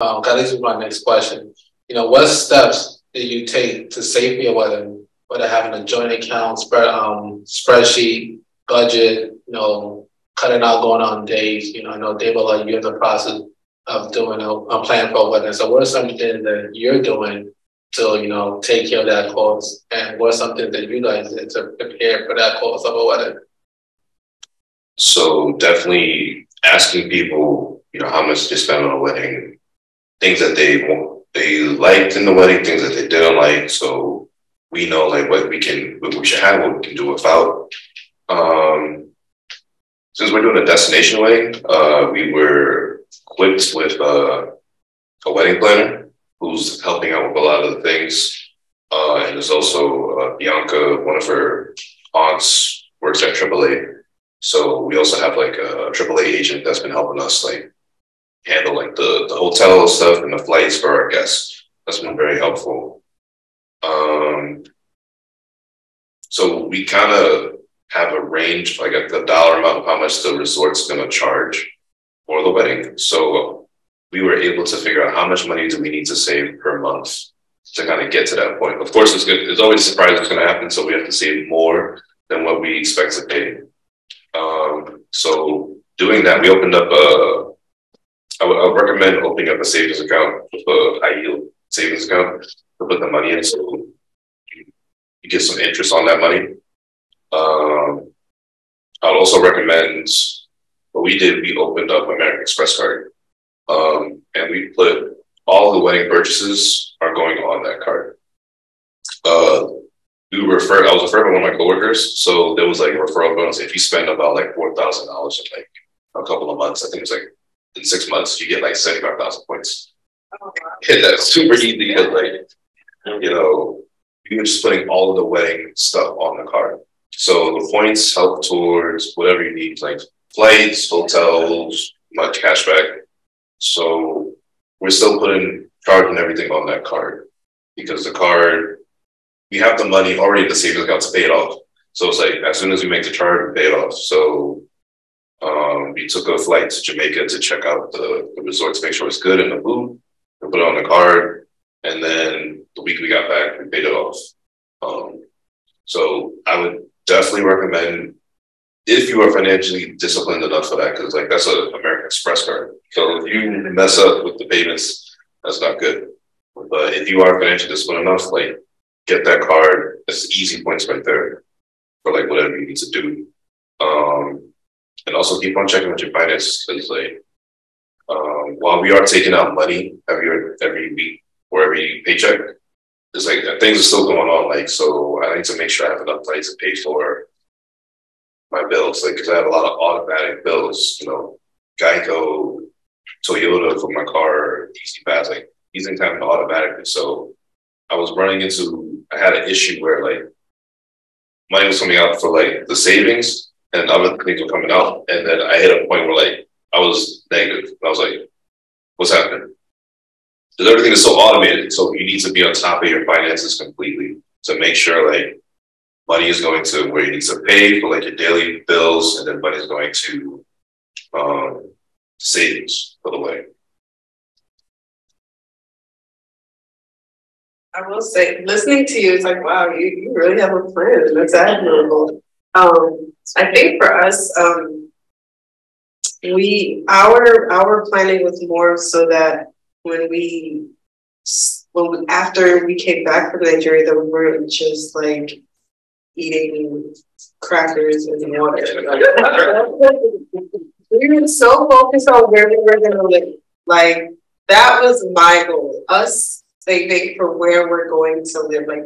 That leads me to my next question. What steps did you take to save for your wedding? Whether having a joint account, spreadsheet, budget, cutting out going on days. I know Dave, like you're in the process of doing a plan for a wedding. So what are some things that you're doing to, take care of that cost? And what's something that you guys did to prepare for that cost of a wedding? So definitely asking people, how much they spend on a wedding, things that they liked in the wedding, things that they didn't like. So we know like what we should have, what we can do without. Since we're doing a destination wedding, we were equipped with a wedding planner who's helping out with a lot of the things. And there's also Bianca, one of her aunts works at AAA. So we also have like a AAA agent that's been helping us like handle like the hotel stuff and the flights for our guests. That's been very helpful. So we kind of have a range, like the dollar amount of how much the resort's going to charge for the wedding. So we were able to figure out how much money do we need to save per month to kind of get to that point. Of course, it's good. There's always a surprise that's going to happen. So we have to save more than what we expect to pay. So doing that, we opened up I would recommend opening up a savings account with a high yield savings account to put the money in, so you get some interest on that money. I would also recommend what we did. We opened up American Express card, and we put all the wedding purchases are going on that card. I was referred by one of my coworkers, so there was like a referral bonus. If you spend about like $4,000 in like a couple of months, I think it's like in 6 months, you get like 75,000 points. Oh, wow. And that's super easy because like, you're just putting all of the wedding stuff on the card. So the points help towards whatever you need, like flights, hotels, much cashback. So we're still charging everything on that card because the card, we have the money already in the savings account to pay it off. So it's like, as soon as we make the charge, we pay it off. So we took a flight to Jamaica to check out the resort to make sure it's good in the food. We put it on the card. And then the week we got back, we paid it off. So I would definitely recommend, if you are financially disciplined enough for that, because like that's an American Express card. So if you mess up with the payments, that's not good. But if you are financially disciplined enough, like get that card, it's easy points right there for like whatever you need to do. And also keep on checking with your finances because like while we are taking out money every week or every paycheck, it's like things are still going on. Like, so I need to make sure I have enough money to pay for my bills. Like, because I have a lot of automatic bills, Geico, Toyota for my car, Easy Pass, like these things happen automatically. So I had an issue where like money was coming out for like the savings and other things were coming out. And then I hit a point where like I was negative. I was like, what's happening? Because everything is so automated. So you need to be on top of your finances completely to make sure like money is going to where you need to pay for like your daily bills, and then money is going to savings for the wedding. I will say, listening to you, it's like, wow, you really have a plan. That's admirable. I think for us, our planning was more so that after we came back from Nigeria, that we weren't just like eating crackers and water. We were so focused on where we were going to live. Like that was my goal. Us saving for where we're going to live. Like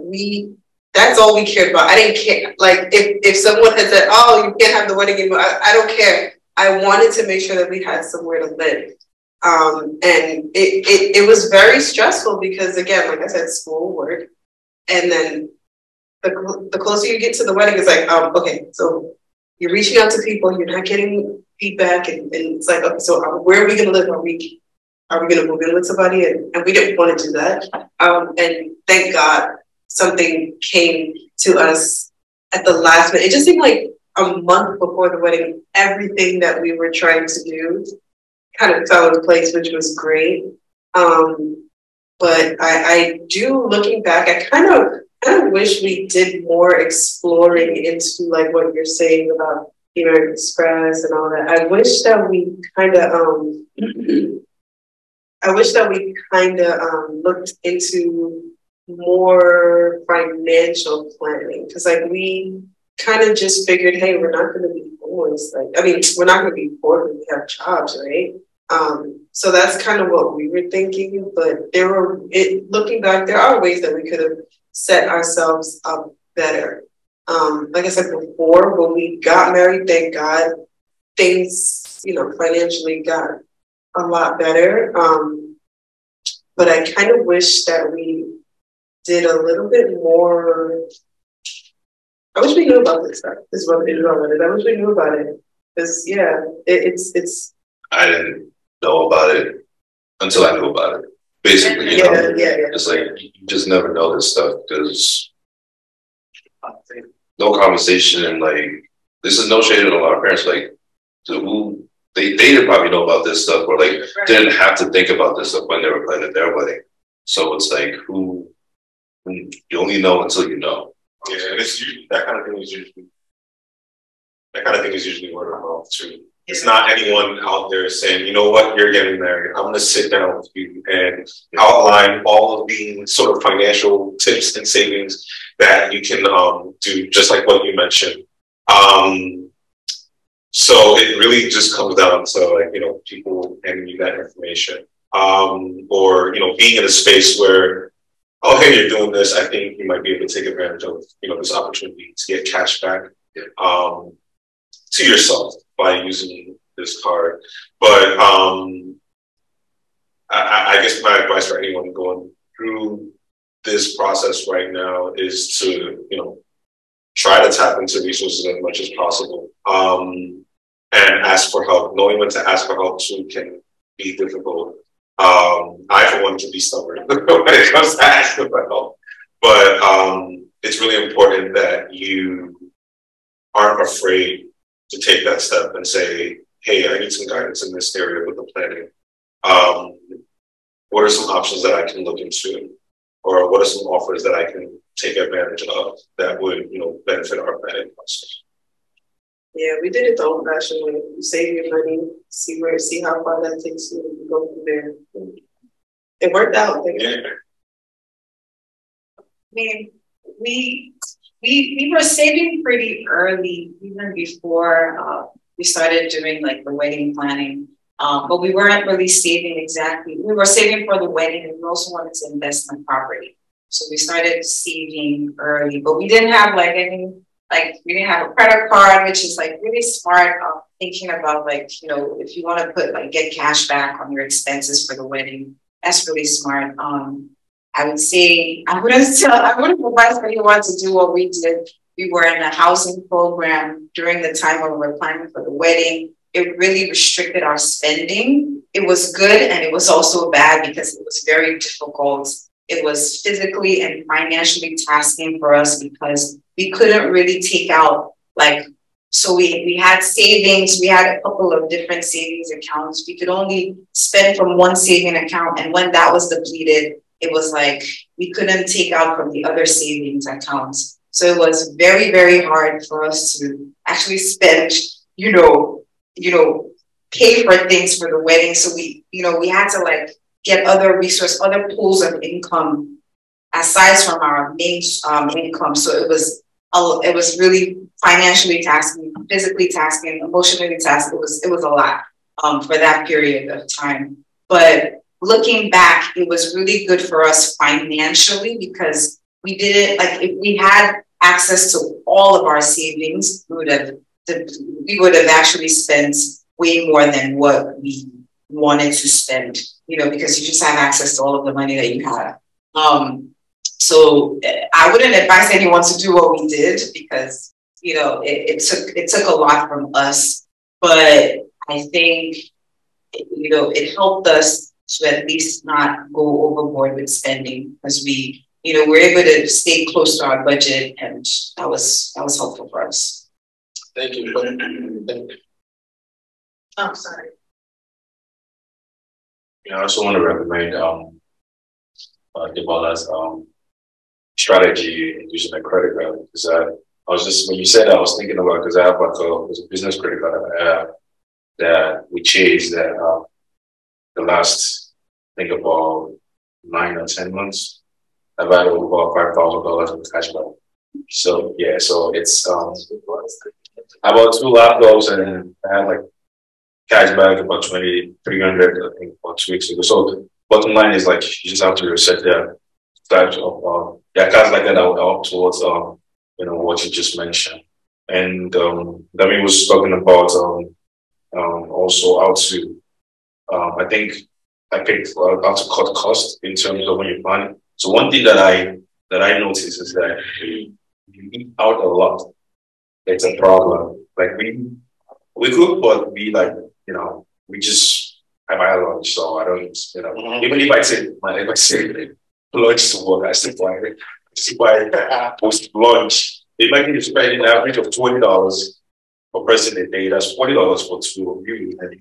that's all we cared about. I didn't care. Like if someone had said, "Oh, you can't have the wedding anymore," I don't care. I wanted to make sure that we had somewhere to live. And it was very stressful because, again, like I said, school, work, and then the closer you get to the wedding, it's like, okay, so you're reaching out to people, you're not getting feedback, and it's like, okay, so where are we going to live? Are we going to move in with somebody? And we didn't want to do that. And thank God something came to us at the last minute. It just seemed like a month before the wedding, everything that we were trying to do kind of fell into place, which was great. But I do, looking back, I kind of wish we did more exploring into like what you're saying about American Express and all that. I wish that we kind of looked into more financial planning, because like we kind of just figured, hey, we're not going to be homeless. Like, I mean, we're not going to be poor when we have jobs, right? So that's kind of what we were thinking. But looking back, there are ways that we could have set ourselves up better. Like I said before, when we got married, thank God, things, financially got a lot better. But I kind of wish that we did a little bit more. I wish we knew about this stuff. This is what we knew about it. I wish we knew about it. Because it's. I didn't know about it until I knew about it. Basically, you know, it's like you just never know this stuff because no conversation and like this is no shade on our parents. Like, who they didn't probably know about this stuff or like didn't have to think about this stuff when they were planning their wedding. So it's like who you only know until you know. Yeah, and it's usually that kind of thing is usually word of mouth too. It's not anyone out there saying, you know what, you're getting married. I'm going to sit down with you and outline all of the sort of financial tips and savings that you can do, just like what you mentioned. So it really just comes down to like, people handing you that information, or, being in a space where, oh, hey, you're doing this. I think you might be able to take advantage of, this opportunity to get cash back to yourself by using this card. But I guess my advice for anyone going through this process right now is to, try to tap into resources as much as possible, and ask for help. Knowing when to ask for help too can be difficult. I, for one, can be stubborn when it comes to asking for help. But it's really important that you aren't afraid to take that step and say, hey, I need some guidance in this area with the planning. What are some options that I can look into? Or what are some offers that I can take advantage of that would, benefit our planning process? Yeah, we did it the old-fashioned way. You save your money, see how far that takes you, and go from there. It worked out. Yeah. I mean, we were saving pretty early, even before we started doing like the wedding planning. But we weren't really saving exactly. We were saving for the wedding, and we also wanted to invest in property. So we started saving early, but we didn't have we didn't have a credit card, which is like really smart. Thinking about if you want to get cash back on your expenses for the wedding, that's really smart. I would say I wouldn't advise anyone to do what we did. We were in a housing program during the time when we were planning for the wedding. It really restricted our spending. It was good and it was also bad because it was very difficult. It was physically and financially tasking for us because we couldn't really take out so we had savings. We had a couple of different savings accounts. We could only spend from one saving account. And when that was depleted, it was like we couldn't take out from the other savings accounts. So it was very, very hard for us to actually spend, pay for things for the wedding. So we had to get other pools of income aside from our main income. So it was really financially tasking, physically tasking, emotionally tasking. It was a lot for that period of time. But looking back, it was really good for us financially because we did it if we had access to all of our savings, we would have actually spent way more than what we wanted to spend, because you just have access to all of the money that you have. So I wouldn't advise anyone to do what we did because, it took a lot from us, but I think, it helped us to at least not go overboard with spending because we, we're able to stay close to our budget, and that was helpful for us. Thank you. Oh, sorry. I also want to recommend Debola's strategy in using a credit card, because I was just, when you said that, I was thinking about, because I have like there's a business credit card that I have that we chased that the last, I think about 9 or 10 months, I've had over about $5,000 in cash back. So yeah, so it's about 2 laptops, and I had like cash back about 300, I think, about 2 weeks ago. So bottom line is, like, you just have to reset their types of cards like that will help towards what you just mentioned. And Dami was talking about also how to I think I picked how to cut costs in terms of when you're planning. So one thing that I noticed is that you eat out a lot. It's a problem. Like we cook, but we just, I buy lunch, so I don't, even if I say lunch to work, I still buy post lunch. Imagine you spend an average of $20 per person a day. That's $40 for 2 of you. And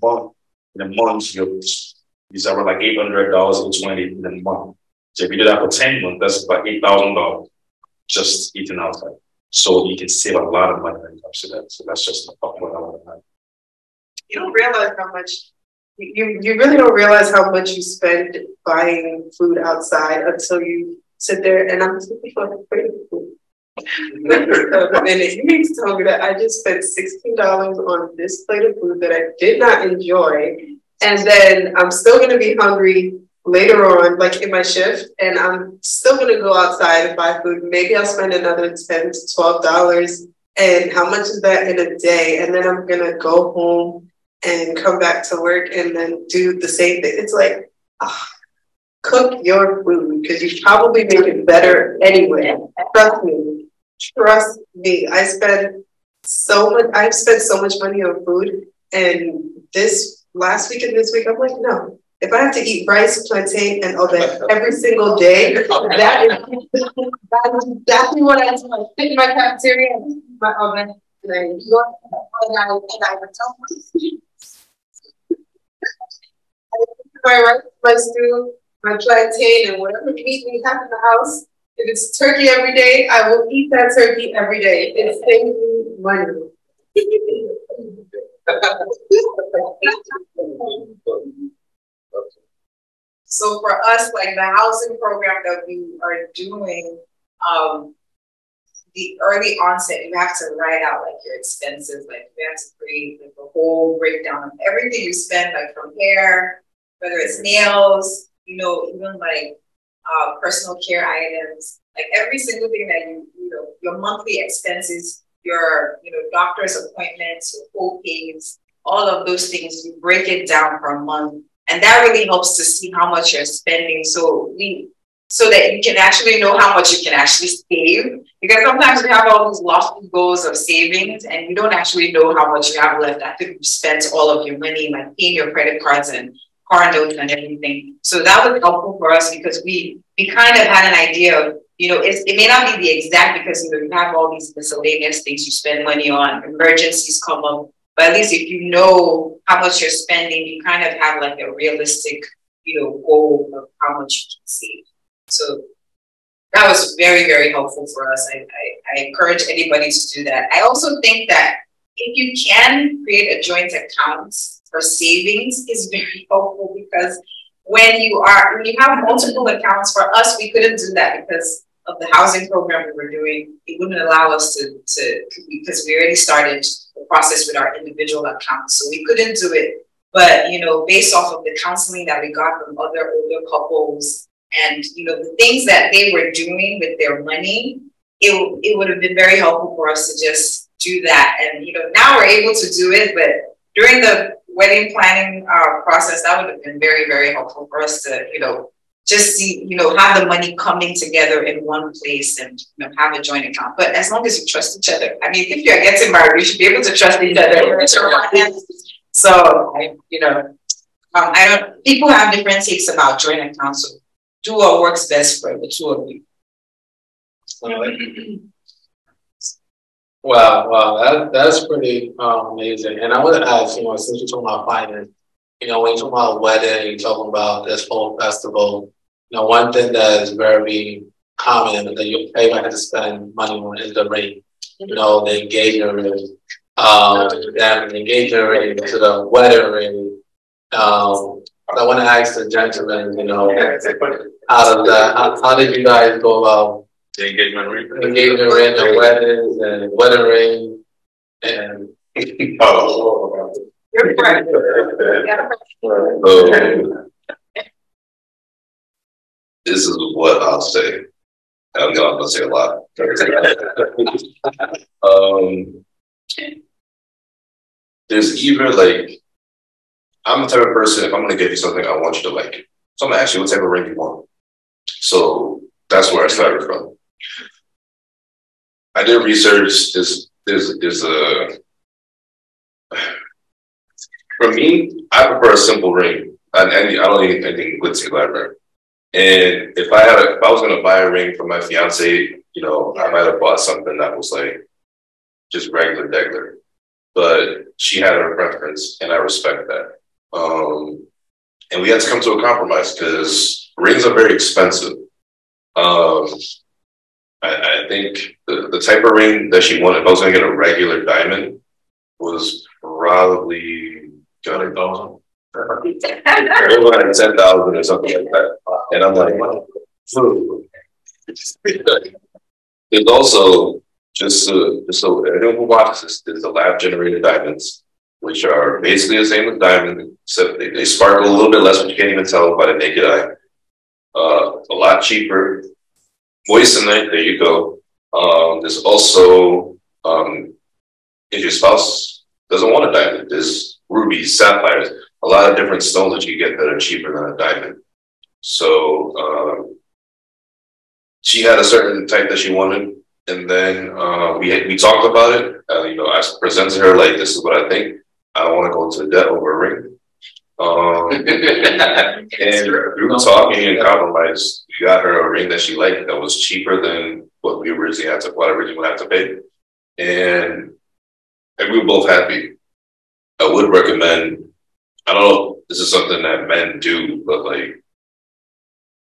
in a month, it's around like $800 or 20 in a month. So if you do that for 10 months, that's about $8,000 just eating outside. So you can save a lot of money when it comes to that. So that's just a point I want to add. You don't realize how much you really don't realize how much you spend buying food outside until you sit there, and I'm looking for free food. And you need to tell me that I just spent $16 on this plate of food that I did not enjoy, and then I'm still going to be hungry later on, like in my shift, and I'm still going to go outside and buy food. Maybe I'll spend another $10 to $12, and how much is that in a day? And then I'm going to go home and come back to work and then do the same thing. It's like, cook your food, because you probably make it better anyway. Trust me. I've spent so much money on food, and this last week and this week, I'm like, no. If I have to eat rice, plantain, and all that every single day, that is exactly what I do. I sit in my cafeteria, my oven, and I enjoy and I would tell my rice, my stew, my plantain, and whatever meat we have in the house. If it's turkey every day, I will eat that turkey every day. It saves me money. So for us, like the housing program that we are doing, the early onset, you have to write out like your expenses, like you have to create like a whole breakdown of everything you spend, like from hair, whether it's nails, even like personal care items, like every single thing that your monthly expenses, your doctor's appointments, your co-pays, all of those things, you break it down per month. And that really helps to see how much you're spending, so that you can actually know how much you can actually save. Because sometimes we have all these lofty goals of savings, and you don't actually know how much you have left after you've spent all of your money, like paying your credit cards and car notes and everything. So that was helpful for us, because we kind of had an idea of, it may not be the exact, because you have all these miscellaneous things you spend money on, emergencies come up. But at least if you know how much you're spending, you kind of have like a realistic, goal of how much you can save. So that was very, very helpful for us. I encourage anybody to do that. I also think that if you can create a joint account for savings is very helpful, because when you have multiple accounts, for us, we couldn't do that because of the housing program we were doing. It wouldn't allow us to because we already started the process with our individual accounts. So we couldn't do it. But, based off of the counseling that we got from other older couples and, the things that they were doing with their money, it would have been very helpful for us to just do that. And, now we're able to do it. But during the wedding planning process, that would have been very, very helpful for us to, just see, have the money coming together in one place and have a joint account. But as long as you trust each other, I mean, if you're getting married, you should be able to trust each other. So, people have different takes about joint accounts. So do what works best for the two of you. Wow, that's pretty amazing. And I want to ask, since you're talking about finance, you know, when you talk about wedding, you talking about this whole festival, you know, one thing that is very common and that you everyone has to spend money on is the ring. You know, the engagement ring, the engagement ring to the wedding ring. I want to ask the gentlemen, you know, out of that, how did you guys go about The engagement ring. engagement ring and weddings and wedding ring and Oh. You're right. This is what I'll say. I'm not gonna say a lot. There's either like, I'm the type of person, if I'm gonna give you something, I want you to like it. So I'm gonna ask you what type of ring you want. So that's where I started from. I did research. There's a, for me, I prefer a simple ring. I don't need anything glitzy elaborate. And if I was gonna buy a ring for my fiance, you know, I might have bought something that was like just regular degular. But she had her preference, and I respect that. And we had to come to a compromise because rings are very expensive. I think the type of ring that she wanted, if I was gonna get a regular diamond, was probably $200,000. Over like 10,000 or something like that. And I'm like, wow. There's also just so everyone who watches this, there's the lab generated diamonds, which are basically the same as diamond, except they sparkle a little bit less, but you can't even tell by the naked eye. A lot cheaper. Moissanite, there you go. There's also if your spouse doesn't want a diamond, there's rubies, sapphires, a lot of different stones that you get that are cheaper than a diamond. So she had a certain type that she wanted, and then we talked about it. You know, I presented her like, this is what I think. I don't want to go into debt over a ring. And through talking and compromise, we got her a ring that she liked that was cheaper than what we originally had to pay. And we were both happy. I would recommend, I don't know if this is something that men do, but like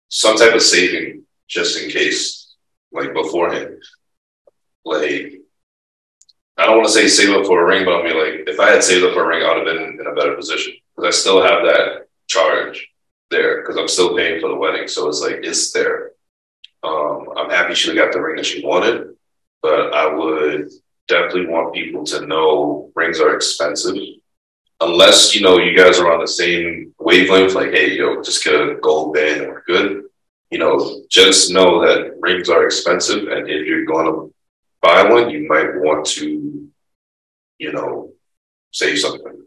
some type of saving just in case, like beforehand. Like, I don't want to say save up for a ring, but I mean, like, if I had saved up for a ring, I would have been in a better position because I still have that charge there because I'm still paying for the wedding. So it's like, it's there. I'm happy she got the ring that she wanted, but I would definitely want people to know rings are expensive. Unless, you know, you guys are on the same wavelength, like, hey, yo, just get a gold band and we're good. You know, just know that rings are expensive. And if you're going to buy one, you might want to, you know, save something.